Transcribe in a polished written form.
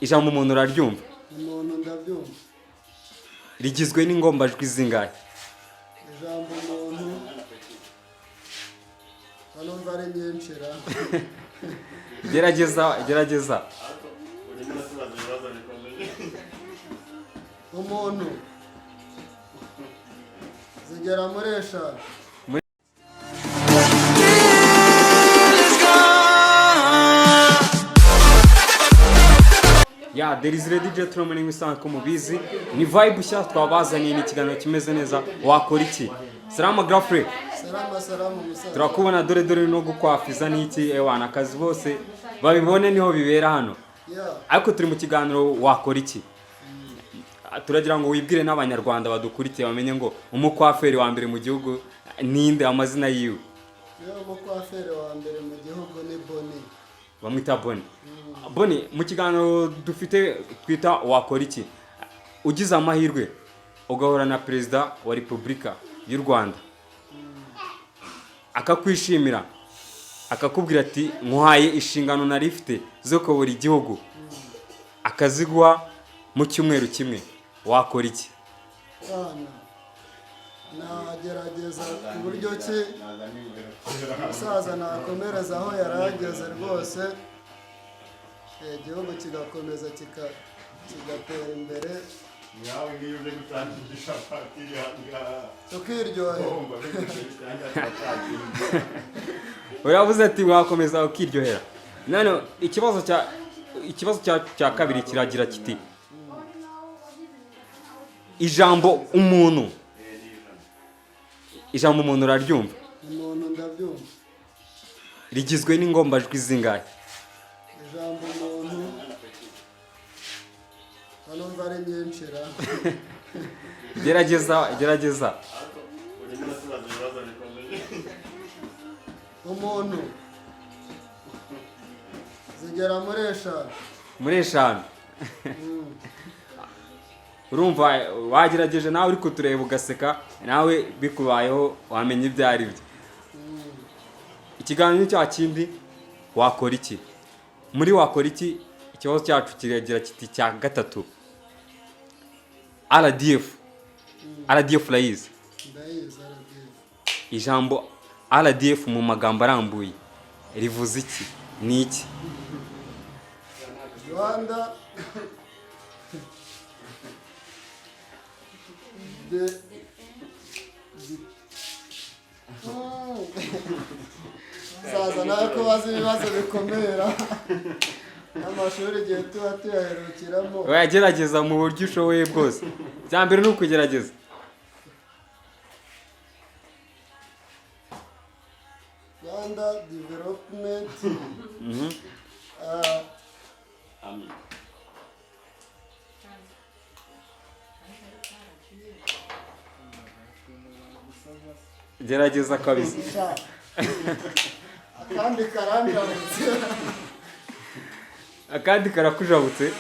ijambo umuntu uraryumva? Umuntu ndabyumva. Rigizwe n'ingombajwi zingahe? Ijambo umuntu numva ari nyinshi ra. Gerageza. Umuntu zigera muri eshanu. Yeah, there is ready gentlemen imisanzwe ko mubizi. Ni vibe nshya twabazaniye ni ikiganiro kimeze neza. Wakora iki? Salama girlfriend. Salama musaza. Turakubona dore no gukwafiza n'iki ewana akazi bose babibone niho bibera hano. Ariko turi mu kiganiro wakora iki? Turagira ngo wibwire n'abanyarwanda badukurikiye bamenye ngo umukwaferi wa mbere mu gihugu ninde amazina yiwe. Umukwaferi wa mbere mu gihugu ni Boni. Bamwita Boni. Boni, mu kiganiro dufite twita wakora iki? Ugize amahirwe ugahura na perezida wa Repubulika y'u Rwanda. Akakwishimira. Akakubwira ati nkuhaye inshingano narifite zo kuyobora igihugu. Akazigwa mu cyumweru kimwe. Wakora iki? Nagerageza ku buryo ki musaza nakomereza aho yarageze rwose, igihugu kigakomeza kigatera imbere. Nawe ngiye uje gutangisha patiri hanga tukiryohera. Uravuze ati wakomeza ukiryohera. None ikibazo cya kabiri kiragira kiti ijambo umuntu. Ijambo umuntu uraryumva? Umuntu ndabyumva. Rigizwe n'ingombajwi zingahe? Ijambo umuntu numva ari nyinshi ra. Gerageza. Umuntu zigera muri eshanu. Urumva wagerageje nawe uri kutureba ugaseka nawe bikubayeho wamenya ibyo ari byo. Ikiganiro cya kindi wakora iki? Muri wakora iki ikibazo cyacu kiragira kiti cya gatatu. RDF rayizi. Ijambo RDF mu magambo arambuye rivuze iki? Ni iki? Rwanda saza nako bazi ibibazo bikomera amashuri igihe tuba tuyaherukiramo. Wagerageza mu buryo ushoboye bwose. Bya mbere ni ukugerageza. Rwanda development. Gerageza kabisa. Akandi karandamutse. Akandi karakujabutse.